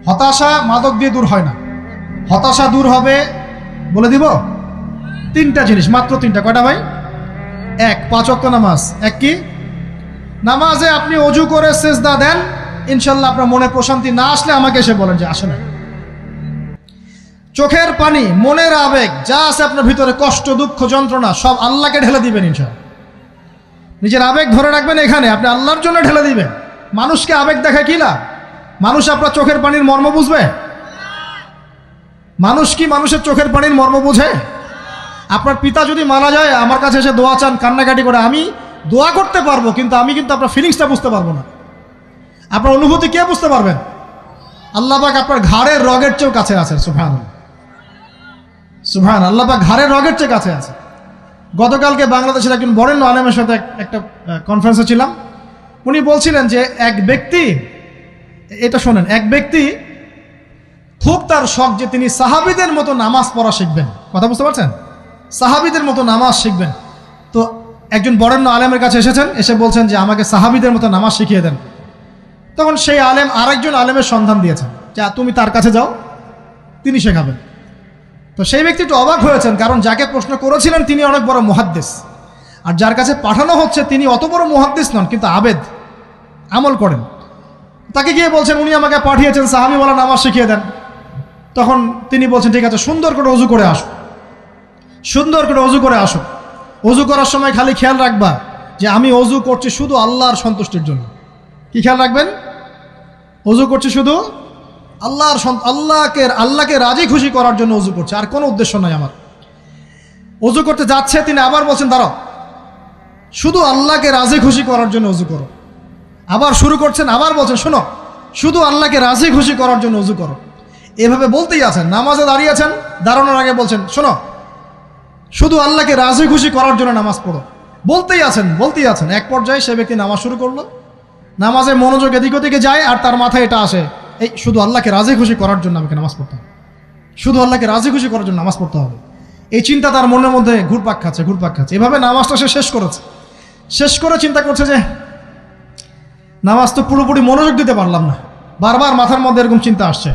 হতাশা মাদক দিয়ে দূর হয় না। হতাশা দূর হবে, বলে দিব, তিনটা জিনিস, মাত্র তিনটা। কয়টা ভাই? এক, 5 ওয়াক্ত নামাজ। এক কি? নামাজে আপনি অজু করে সেজদা দেন, ইনশাল্লাহ আপনার মনে প্রশান্তি না আসলে আমাকে এসে বলেন যে আসে না। চোখের পানি, মনের আবেগ যা আছে আপনার ভিতরে, কষ্ট, দুঃখ, যন্ত্রণা, সব আল্লাহকে ঢেলে দিবেন ইনশাল্লাহ। নিজের আবেগ ধরে রাখবেন এখানে, আপনি আল্লাহর জন্য ঢেলে দিবেন। মানুষকে আবেগ দেখা কি লাভ? মানুষ আপনার চোখের পানির মর্ম বুঝবে? মানুষ কি মানুষের চোখের পানির মর্ম বুঝে? আপনার পিতা যদি মারা যায়, আমার কাছে এসে দোয়া চান কান্নাকাটি করে, আমি দোয়া করতে পারবো, কিন্তু আমি কিন্তু আপনার ফিলিংসটা বুঝতে পারবো না। আপনার অনুভূতি কে বুঝতে পারবেন? আল্লাহ পাক আপনার ঘাড়ের রগের চেয়েও কাছে আছেন। সুবহানাল্লাহ, সুবহান আল্লাহ পাক ঘাড়ের রগের চেয়ে কাছে আছে। গতকালকে বাংলাদেশের একজন বরেণ্য আলেমের সাথে একটা কনফারেন্সে ছিলাম। উনি বলছিলেন যে এক ব্যক্তি, এটা শোনেন, এক ব্যক্তি খুব তার শখ যে তিনি সাহাবীদের মতো নামাজ পড়া শিখবেন। কথা বুঝতে পারছেন? সাহাবীদের মতো নামাজ শিখবেন। তো একজন বরেণ্য আলেমের কাছে এসেছেন, এসে বলছেন যে আমাকে সাহাবীদের মতো নামাজ শিখিয়ে দেন। তখন সেই আলেম আরেকজন আলেমের সন্ধান দিয়েছেন, যে তুমি তার কাছে যাও, তিনি শেখাবেন। তো সেই ব্যক্তি একটু অবাক হয়েছেন, কারণ যাকে প্রশ্ন করেছিলেন তিনি অনেক বড় মুহাদ্দিস, আর যার কাছে পাঠানো হচ্ছে তিনি অত বড় মুহাদ্দিস নন, কিন্তু আবেদ, আমল করেন। তাকে গিয়ে বলছেন উনি আমাকে পাঠিয়েছেন সাহাবীওয়ালা নামাজ শিখিয়ে দেন। তখন তিনি বলছেন ঠিক আছে, সুন্দর করে অজু করে আসো, সুন্দর করে অজু করে আসো। অজু করার সময় খালি খেয়াল রাখবা যে আমি অজু করছি শুধু আল্লাহর সন্তুষ্টির জন্য। কি খেয়াল রাখবেন? অজু করছি শুধু আল্লাহকে রাজি খুশি করার জন্য অজু করছে, আর কোনো উদ্দেশ্য নাই আমার। অজু করতে যাচ্ছে, তিনি আবার বলছেন দাঁড়াও, শুধু আল্লাহকে রাজি খুশি করার জন্য অজু করো। আবার শুরু করছেন, আবার বলছেন শোনো, শুধু আল্লাহকে রাজি খুশি করার জন্য অজু করো। এভাবে বলতেই আছেন। নামাজে দাঁড়িয়েছেন, দাঁড়ানোর আগে বলছেন শোনো, শুধু আল্লাহকে রাজি খুশি করার জন্য নামাজ পড়ো। বলতেই আছেন। এক পর্যায়ে সে ব্যক্তি নামাজ শুরু করলো। নামাজে মনোযোগ এদিক ওদিকে যায়, আর তার মাথায় এটা আসে, এই শুধু আল্লাহকে রাজি খুশি করার জন্য আমাকে নামাজ পড়তে হবে, শুধু আল্লাহকে রাজি খুশি করার জন্য নামাজ পড়তে হবে। এই চিন্তা তার মনের মধ্যে ঘুরপাক খাচ্ছে। এভাবে নামাজটা সে শেষ করে চিন্তা করছে যে নামাজ তো পুরোপুরি মনোযোগ দিতে পারলাম না। বারবার মাথার মধ্যে এরকম চিন্তা আসছে,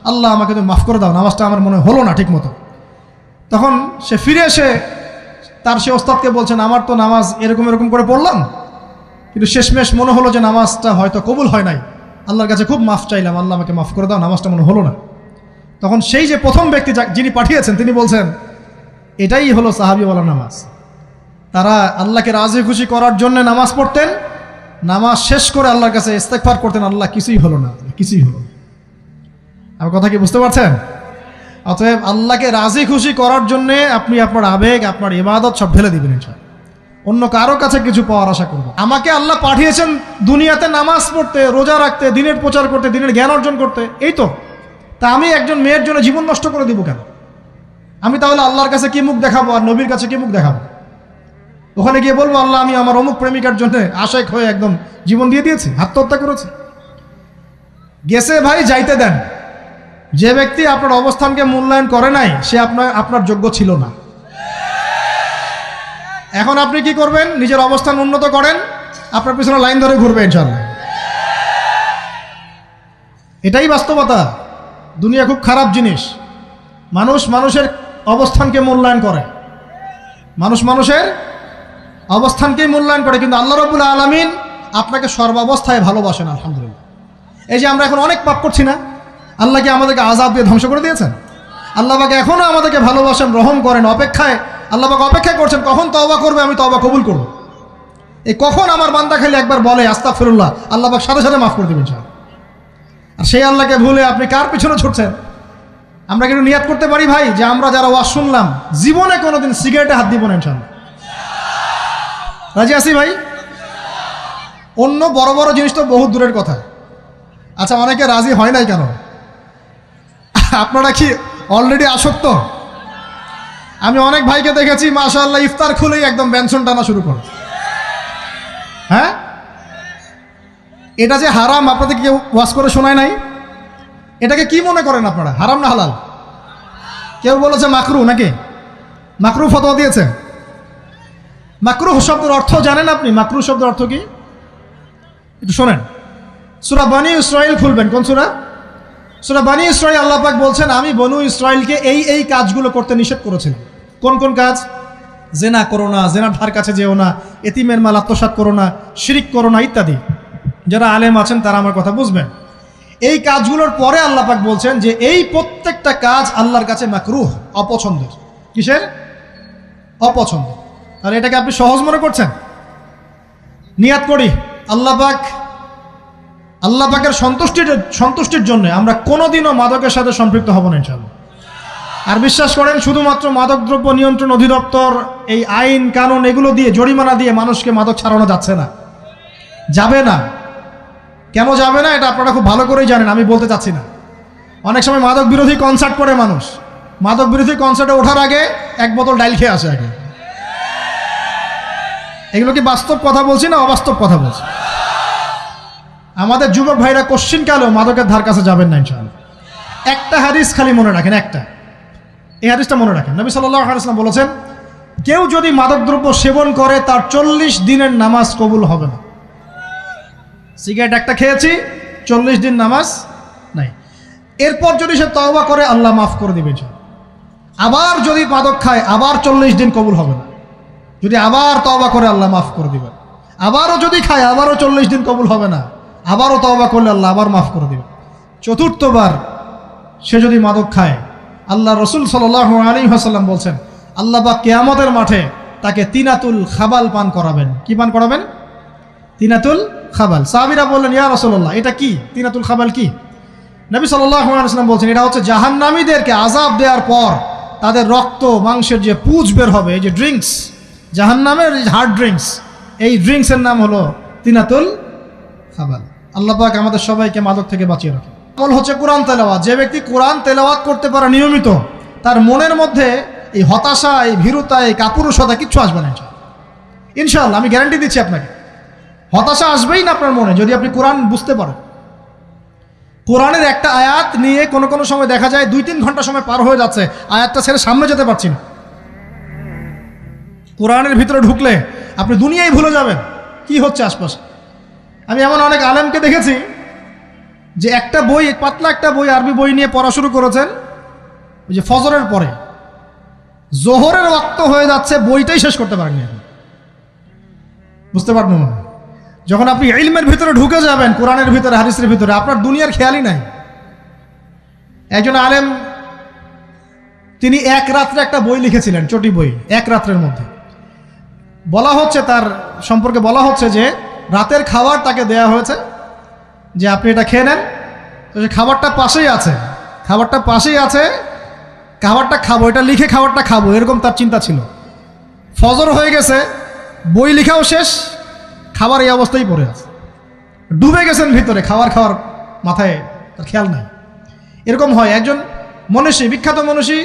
আল্লাহ আমাকে তুমি মাফ করে দাও, নামাজটা আমার মনে হলো না ঠিক মতো। তখন সে ফিরে এসে সে ওস্তাদকে বলছেন আমার তো নামাজ এরকম করে পড়লাম, কিন্তু শেষমেশ মনে হলো যে নামাজটা হয়তো কবুল হয় নাই, আল্লাহর কাছে খুব মাফ চাইলাম, আল্লাহ আমাকে মাফ করে দাও, নামাজটা মনে হলো না। তখন সেই যে প্রথম ব্যক্তি যিনি পাঠিয়েছেন তিনি বলছেন এটাই হলো সাহাবীওয়ালা নামাজ। তারা আল্লাহকে রাজি খুশি করার জন্য নামাজ পড়তেন, নামাজ শেষ করে আল্লাহর কাছে ইস্তেগফার করতেন, আল্লাহ কিছুই হলো না। আমার কথা কি বুঝতে পারছেন? অতএব আল্লাহকে রাজি খুশি করার জন্যে আপনি আপনার আবেগ, আপনার ইবাদত সব ঢেলে দিবেন ইনশাআল্লাহ। অন্য কারো কাছে কিছু পাওয়ার আশা করব। আমাকে আল্লাহ পাঠিয়েছেন দুনিয়াতে নামাজ পড়তে, রোজা রাখতে, দিনের প্রচার করতে, দিনের জ্ঞান অর্জন করতে, এই তো। তা আমি একজন মেয়ের জন্য জীবন নষ্ট করে দিব কেন? আমি তাহলে আল্লাহর কাছে কি মুখ দেখাবো, আর নবীর কাছে কি মুখ দেখাবো? ওখানে গিয়ে বলবো আল্লাহ আমি আমার অমুক প্রেমিকার জন্য আশেক হয়ে একদম জীবন দিয়ে দিয়েছি, আত্মহত্যা করেছি। গেছে ভাই, যাইতে দেন। যে ব্যক্তি আপনার অবস্থানকে মূল্যায়ন করে নাই, সে আপনার যোগ্য ছিল না। এখন আপনি কি করবেন? নিজের অবস্থান উন্নত করেন, আপনার পিছনে লাইন ধরে ঘুরবে ইনশাআল্লাহ। এটাই বাস্তবতা। দুনিয়া খুব খারাপ জিনিস। মানুষের অবস্থানকে মূল্যায়ন করে, মানুষের অবস্থানকেই মূল্যায়ন করে, কিন্তু আল্লাহ রাব্বুল আলামিন আপনাকে সর্বাবস্থায় ভালোবাসেন। আলহামদুলিল্লাহ। এই যে আমরা এখন অনেক পাপ করছি না, আল্লাহ কি আমাদেরকে আযাব দিয়ে ধ্বংস করে দিয়েছেন? আল্লাহ পাক এখনো আমাদেরকে ভালোবাসেন, রহম করেন, আল্লাহ পাক অপেক্ষা করছেন কখন তওবা করবে, আমি তওবা কবুল করব। এই কখন আমার বান্দা খালি একবার বলে আস্তাগফিরুল্লাহ, আল্লাহ পাক সাথে সাথে মাফ করে দেবেন ইনশাআল্লাহ। আর সেই আল্লাহকে ভুলে আপনি কার পিছনে ছুটছেন? আমরা কিন্তু নিয়াত করতে পারি ভাই যে আমরা যারা ওয়াজ শুনলাম জীবনে কোনোদিন সিগারেটে হাত দিব না ইনশাআল্লাহ। রাজি আছি ভাই? অন্য বড় বড় জিনিস তো বহুত দূরের কথা। আচ্ছা, অনেকে রাজি হয় নাই কেন? আপনারা কি অলরেডি আসক্ত? আমি অনেক ভাইকে দেখেছি মাশাআল্লাহ ইফতার খুলেই একদম বেনসন টানা শুরু করে। হ্যাঁ, এটা যে হারাম আপনাদের কেউ ওয়াজ করে শোনায় নাই? এটাকে কি মনে করেন আপনারা, হারাম না হালাল? কেউ বলেছে মাকরু, নাকি মাকরু ফতোয়া দিয়েছে? মাকরুহ শব্দের অর্থ জানেন আপনি? মাকরুহ শব্দের অর্থ কি একটু শোনেন। সূরা বনী ইসরাঈল খুলবেন। কোন সূরা? সূরা বনী ইসরাঈল আল্লাহ পাক বলছেন, আমি বনু ইসরাঈলকে এই কাজগুলো করতে নিষেধ করেছিলাম। কোন কোন কাজ? জেনা করো না, জেনার ধার কাছে যেও না, এতিমের মাল আত্মসাৎ করো না, শিরিক করো না ইত্যাদি। যারা আলেম আছেন তারা আমার কথা বুঝবেন। এই কাজগুলোর পরে আল্লাহ পাক বলছেন যে এই প্রত্যেকটা কাজ আল্লাহর কাছে মাকরুহ, অপছন্দের। কিসের? অপছন্দ। আর এটাকে আপনি সহজ মনে করছেন? নিয়াত করি আল্লাহ পাকের সন্তুষ্টির জন্য আমরা কোনোদিনও মাদকের সাথে সম্পৃক্ত হব না ইনশাআল্লাহ। আর বিশ্বাস করেন, শুধুমাত্র মাদকদ্রব্য নিয়ন্ত্রণ অধিদপ্তর এই আইন কানুন এগুলো দিয়ে, জরিমানা দিয়ে মানুষকে মাদক ছাড়ানো যাচ্ছে না, যাবে না। কেন যাবে না এটা আপনারা খুব ভালো করেই জানেন, আমি বলতে চাচ্ছি না। অনেক সময় মাদক বিরোধী কনসার্ট করে মানুষ, মাদক বিরোধী কনসার্টে ওঠার আগে এক বোতল ডাইল খেয়ে আসে আগে। এগুলো কি বাস্তব কথা বলছি না অবাস্তব কথা বলছি? আমাদের যুবক ভাইরা কোশ্চিনকালেও মাদকের ধার কাছে যাবেন না ইনশাআল্লাহ। একটা হাদিস খালি মনে রাখেন, এই হাদিসটা মনে রাখেন। নবী সাল্লাল্লাহু আলাইহি ওয়াসাল্লাম বলেছেন, কেউ যদি মাদকদ্রব্য সেবন করে তার 40 দিনের নামাজ কবুল হবে না। সিগারেট একটা খেয়েছি, 40 দিন নামাজ নাই। এরপর যদি সে তওবা করে আল্লাহ মাফ করে দিবেন। আবার যদি মাদক খায় আবার 40 দিন কবুল হবে না। যদি আবার তওবা করে আল্লাহ মাফ করে দিবেন। আবারও যদি খায় আবারও 40 দিন কবুল হবে না। আবারও তওবা করলে আল্লাহ আবার মাফ করে দিবেন। চতুর্থবার সে যদি মাদক খায়, আল্লাহ রসুল সাল্লাল্লাহু আলাইহি ওয়াসাল্লাম বলছেন, আল্লাহ পাক কিয়ামতের মাঠে তাকে তিনাতুল খাবাল পান করাবেন। কি পান করাবেন? তিনাতুল খাবাল। সাহাবীরা বললেন, ইয়া রাসূলুল্লাহ, এটা কি? তিনাতুল খাবাল কি? নবী সাল্লাল্লাহু আলাইহি ওয়াসাল্লাম বলছেন, এটা হচ্ছে জাহান্নামীদেরকে আযাব দেওয়ার পর তাদের রক্ত মাংসের যে পুঁজ বের হবে, এই যে ড্রিঙ্কস, জাহান্নামের হার্ড ড্রিঙ্কস, এই ড্রিঙ্কসের নাম হলো তিনাতুল খাবাল। আল্লাহ পাক আমাদের সবাইকে মাদক থেকে বাঁচিয়ে রাখেন। আমল হচ্ছে কোরআন তেলাওয়াত। যে ব্যক্তি কোরআন তেলাওয়াত করতে পারে নিয়মিত, তার মনের মধ্যে এই হতাশা, এই ভীরুতা, এই কাপুরুষতা কিচ্ছু আসবে না ইনশাআল্লাহ। আমি গ্যারান্টি দিচ্ছি আপনাকে, হতাশা আসবেই না আপনার মনে যদি আপনি কোরআন বুঝতে পারেন। কোরআনের একটা আয়াত নিয়ে কোনো সময় দেখা যায় 2-3 ঘন্টা সময় পার হয়ে যাচ্ছে, আয়াতটা ছেড়ে সামনে যেতে পারছি না। কোরআনের ভিতরে ঢুকলে আপনি দুনিয়ায় ভুলে যাবেন কি হচ্ছে আশপাশে। আমি এমন অনেক আলেমকে দেখেছি যে একটা বই, পাতলা একটা বই, আরবি বই নিয়ে পড়া শুরু করেছেন, ওই যে ফজরের পরে জোহরের ওয়াক্ত হয়ে যাচ্ছে, বইটাই শেষ করতে পারেননি। বুঝতে পারবেন না, যখন আপনি ইলমের ভিতরে ঢুকে যাবেন, কোরআনের ভিতরে, হাদিসের ভিতরে, আপনার দুনিয়ার খেয়ালই নাই। একজন আলেম, তিনি এক রাত্রে একটা বই লিখেছিলেন, চটি বই, এক রাত্রের মধ্যে। বলা হচ্ছে, তার সম্পর্কে বলা হচ্ছে যে রাতের খাবার তাকে দেয়া হয়েছে যে আপনি এটা খেয়ে নেন। তো সে খাবারটা পাশেই আছে, খাবারটা খাবো, এটা লিখে খাবারটা খাবো, এরকম তার চিন্তা ছিল। ফজর হয়ে গেছে, বই লেখাও শেষ, খাবার এই অবস্থায় পড়ে আছে, ডুবে গেছেন ভিতরে, খাওয়ার মাথায় তার খেয়াল নাই। এরকম হয়। একজন মনীষী, বিখ্যাত মনীষী,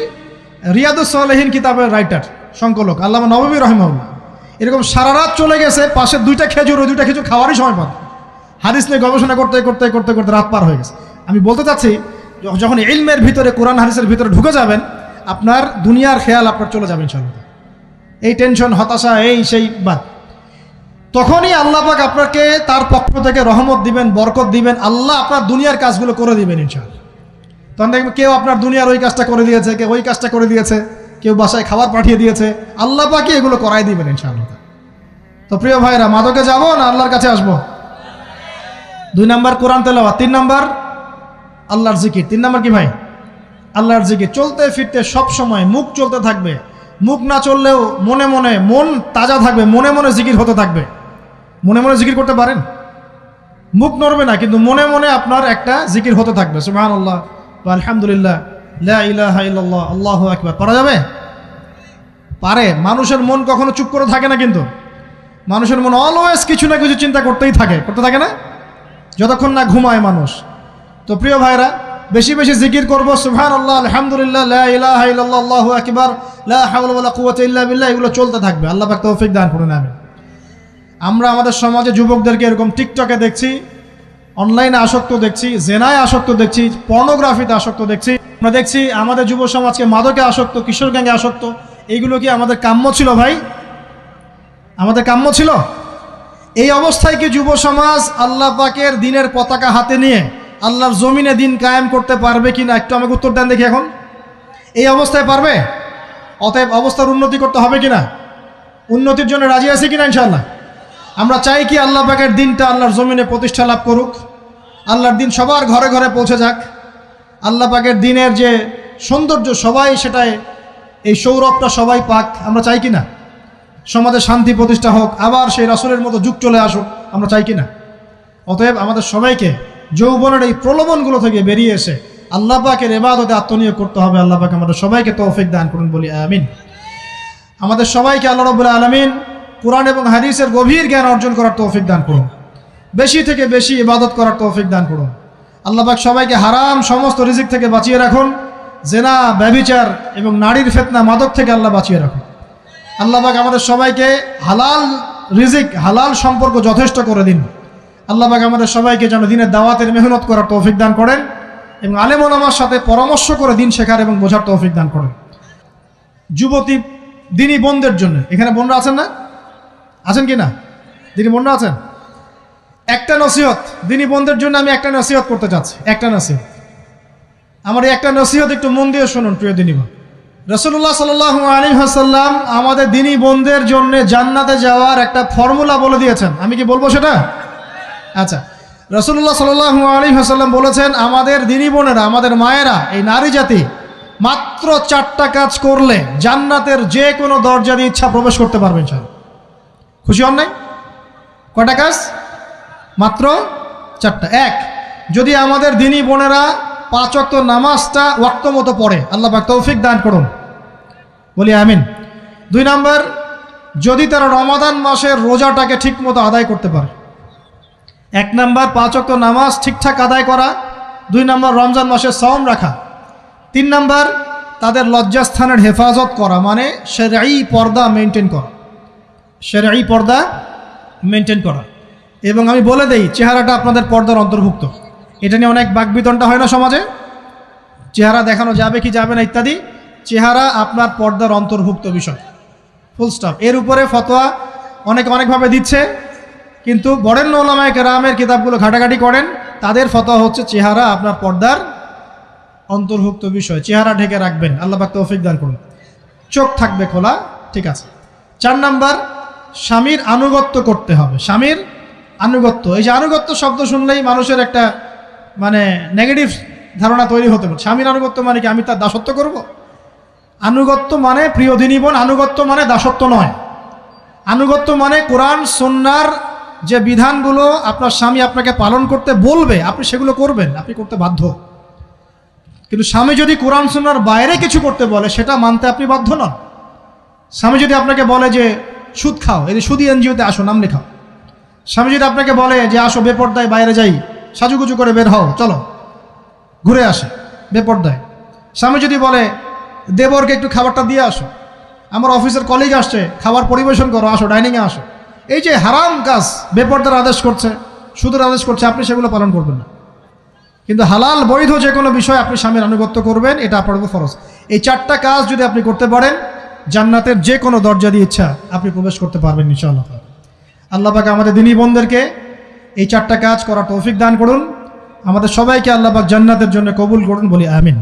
রিয়াদুস সালেহীন কিতাবের রাইটার, সংকলক আল্লামা নববী রাহিমাহুল্লাহ, এরকম সারা রাত চলে গেছে, পাশে 2টা খেজুর, ওই 2টা খেজুর খাওয়ারই সময় পান। হাদিস নিয়ে গবেষণা করতে রাত পার হয়ে গেছে। আমি বলতে চাচ্ছি, যখন ইলমের ভিতরে, কোরআন হাদিসের ভিতরে ঢুকে যাবেন, আপনার দুনিয়ার খেয়াল আপনার চলে যাবে ইনশাআল্লাহ। এই টেনশন, হতাশা, এই সেই বাদ, তখনই আল্লাহ পাক আপনাকে তার পক্ষ থেকে রহমত দিবেন, বরকত দিবেন, আল্লাহ আপনার দুনিয়ার কাজগুলো করে দিবেন ইনশাআল্লাহ। তখন দেখবেন কেউ আপনার দুনিয়ার ওই কাজটা করে দিয়েছে, কেউ ওই কাজটা করে দিয়েছে, কেউ বাসায় খাবার পাঠিয়ে দিয়েছে, আল্লাহ পাকই এগুলো করাই দিবেন ইনশাআল্লাহ। তো প্রিয় ভাইরা, মাদকে যাব না আল্লাহর কাছে আসবো? 2 নাম্বার কোরআন তেলাওয়াত, 3 নাম্বার আল্লাহর জিকির। 3 নাম্বার কি ভাই? আল্লাহর জিকির। চলতে ফিরতে সব সময় মুখ চলতে থাকবে, মুখ না চললেও মনে মনে মন তাজা থাকবে, মনে মনে জিকির হতে থাকবে। মনে মনে জিকির করতে পারেন? মুখ নড়বে না, কিন্তু মনে মনে আপনার একটা জিকির হতে থাকবে, সুবহানাল্লাহ ওয়া আলহামদুলিল্লাহ, লা ইলাহা ইল্লাল্লাহ, আল্লাহু আকবার। পারা যাবে? পারে। মানুষের মন কখনো চুপ করে থাকে না, কিন্তু মানুষের মন অলওয়েজ কিছু না কিছু চিন্তা করতে থাকে না, যতক্ষণ না ঘুমায় মানুষ। তো প্রিয় ভাইরা, বেশি বেশি জিকির করবো, সুবহানাল্লাহ, আলহামদুলিল্লাহ, লা ইলাহা ইল্লাল্লাহ, আল্লাহু আকবার, লা হাওলা ওয়ালা কুওয়াতা ইল্লা বিল্লাহ, এগুলো চলতে থাকবে। আল্লাহ পাক তৌফিক দান করুন, আমিন। আমরা আমাদের সমাজে যুবকদেরকে এরকম টিকটকে দেখছি, অনলাইনে আসক্ত দেখছি, জেনায় আসক্ত দেখছি, পর্নোগ্রাফিতে আসক্ত দেখছি। আমরা দেখছি আমাদের যুব সমাজকে মাদকে আসক্ত, কিশোর গ্যাংয়ে আসক্ত। এইগুলো কি আমাদের কাম্য ছিল ভাই? আমাদের কাম্য ছিল? এই অবস্থায় কি যুব সমাজ আল্লাহ পাকের দ্বীনের পতাকা হাতে নিয়ে আল্লাহর জমিনে দিন কায়েম করতে পারবে কি না একটু আমাকে উত্তর দেন দেখি। এখন এই অবস্থায় পারবে? অতএব অবস্থার উন্নতি করতে হবে কিনা? উন্নতির জন্য রাজি আছি কিনা ইনশাআল্লাহ? আমরা চাই কি আল্লাহ পাকের দিনটা আল্লাহর জমিনে প্রতিষ্ঠা লাভ করুক, আল্লাহর দিন সবার ঘরে ঘরে পৌঁছে যাক, আল্লাহ পাকের দিনের যে সৌন্দর্য সবাই সেটাই, এই সৌরভটা সবাই পাক। আমরা চাই কি না? সমাজে শান্তি প্রতিষ্ঠা হোক, আবার সেই রাসূলের মতো যুগ চলে আসুক, আমরা চাই কি না? অতএব আমাদের সবাইকে যৌবনের এই প্রলোভনগুলো থেকে বেরিয়ে এসে আল্লাহ পাকের ইবাদতে আত্মনিয়োগ করতে হবে। আল্লাহ পাক আমাদের সবাইকে তৌফিক দান করুন, বলি আমিন। আমাদের সবাইকে আল্লাহ রাব্বুল আলামিন কুরআন এবং হাদিসের গভীর জ্ঞান অর্জন করার তৌফিক দান করুন, বেশি থেকে বেশি ইবাদত করার তৌফিক দান করুন। আল্লাহ পাক সবাইকে হারাম সমস্ত রিজিক থেকে বাঁচিয়ে রাখুন, জেনা, ব্যভিচার এবং নারীর ফিতনা, মাদক থেকে আল্লাহ বাঁচিয়ে রাখুন। আল্লাহ পাক আমাদের সবাইকে হালাল রিজিক, হালাল সম্পর্ক যথেষ্ট করে দিন। আল্লাহ পাক আমাদের সবাইকে যেন দিনের দাওয়াতের মেহনত করার তৌফিক দান করেন এবং আলেম ওলামার সাথে পরামর্শ করে দিন শেখার এবং বোঝার তৌফিক দান করেন। যুবতী দিনী বোনদের জন্য, এখানে বোনরা আছেন না? আছেন কি না? দিনী বোনরা আছেন? একটা নসিহত দিনী বোনদের জন্য আমি একটা নসিহত করতে চাচ্ছি, একটা নসিহত। আমার এই একটা নসিহত একটু মন দিয়ে শুনুন প্রিয় দিনী বোন। রাসূলুল্লাহ সাল্লাল্লাহু আলাইহি ওয়াসাল্লাম আমাদের দিনী বোনদের জন্য জান্নাতে যাওয়ার একটা ফর্মুলা বলে দিয়েছেন। আমি কি বলবো সেটা? আচ্ছা, রাসূলুল্লাহ সাল্লাল্লাহু আলাইহি ওয়াসাল্লাম বলেছেন আমাদের দিনী বোনেরা, আমাদের মায়েরা, এই নারী জাতি মাত্র 4টা কাজ করলে জান্নাতের যে কোনো দরজা দিয়ে ইচ্ছা প্রবেশ করতে পারবে ইনশাআল্লাহ। খুশি হন নাই? কয়টা কাজ? মাত্র 4টা। এক, যদি আমাদের দিনী বোনেরা 5 ওয়াক্ত নামাজটা ওয়াক্ত মতো পড়ে, আল্লাহ পাক তৌফিক দান করুন, বলি আমিন। 2 নাম্বার, যদি তারা রমাদান মাসের রোজাটাকে ঠিক মতো আদায় করতে পারে। 1 নাম্বার 5 ওয়াক্ত নামাজ ঠিকঠাক আদায় করা, 2 নাম্বার রমজান মাসের সাওম রাখা, 3 নাম্বার তাদের লজ্জাস্থানের হেফাজত করা, মানে শরঈ পর্দা মেনটেন করা, শরঈ পর্দা মেনটেন করা। এবং আমি বলে দেই, চেহারাটা আপনাদের পর্দার অন্তর্ভুক্ত। এটা নিয়ে অনেক বাকবিতণ্ডা হয় না সমাজে, চেহারা দেখানো যাবে কি যাবে না ইত্যাদি। চেহারা আপনার পর্দার অন্তর্ভুক্ত বিষয়, ফুল স্টপ। এর উপরে ফতোয়া অনেকে অনেকভাবে দিচ্ছে, কিন্তু বরেণ্য উলামায়ে কেরামের কিতাবগুলো ঘাটাঘাটি করেন, তাদের ফতোয়া হচ্ছে চেহারা আপনার পর্দার অন্তর্ভুক্ত বিষয়, চেহারা ঢেকে রাখবেন, আল্লাহ পাক তৌফিক দান করুন। চোখ থাকবে খোলা, ঠিক আছে। 4 নাম্বার, স্বামীর আনুগত্য করতে হবে। স্বামীর আনুগত্য, এই যে আনুগত্য শব্দ শুনলেই মানুষের একটা মানে নেগেটিভ ধারণা তৈরি হতে পারে। স্বামীর আনুগত্য মানে কি আমি তার দাসত্ব করব? আনুগত্য মানে, প্রিয় দিনী বোন, আনুগত্য মানে দাসত্ব নয়। আনুগত্য মানে কোরআন সুন্নাহর যে বিধানগুলো আপনার স্বামী আপনাকে পালন করতে বলবে, আপনি সেগুলো করবেন, আপনি করতে বাধ্য। কিন্তু স্বামী যদি কোরআন সুন্নাহর বাইরে কিছু করতে বলে, সেটা মানতে আপনি বাধ্য নন। স্বামী যদি আপনাকে বলে যে সুদ খাও, এই সুদি এনজিওতে আসো, নাম লেখাও। স্বামী যদি আপনাকে বলে যে আসো বেপর্দায় বাইরে যাই, সাজুগুজু করে বের হও, চলো ঘুরে আসে বেপর্দায়। স্বামী যদি বলে দেবরকে একটু খাবারটা দিয়ে আসো, আমার অফিসের কলিগ আসছে, খাবার পরিবেশন করো, আসো ডাইনিংয়ে আসো। এই যে হারাম কাজ, বেপর্দার আদেশ করছে, সুদের আদেশ করছে, আপনি সেগুলো পালন করবেন না। কিন্তু হালাল বৈধ যে কোনো বিষয় আপনি স্বামীর আনুগত্য করবেন, এটা আপনার উপর ফরজ। এই 4টা কাজ যদি আপনি করতে পারেন, জান্নাতের যে কোনো দরজা দিয়ে ইচ্ছা আপনি প্রবেশ করতে পারবেন ইনশাআল্লাহ। আল্লাহ পাক আমাদের দিনী বোনদেরকে এই 4টা কাজ করার তৌফিক দান করুন। আমাদের সবাইকে আল্লাহ পাক জান্নাতের জন্য কবুল করুন, বলি আমিন।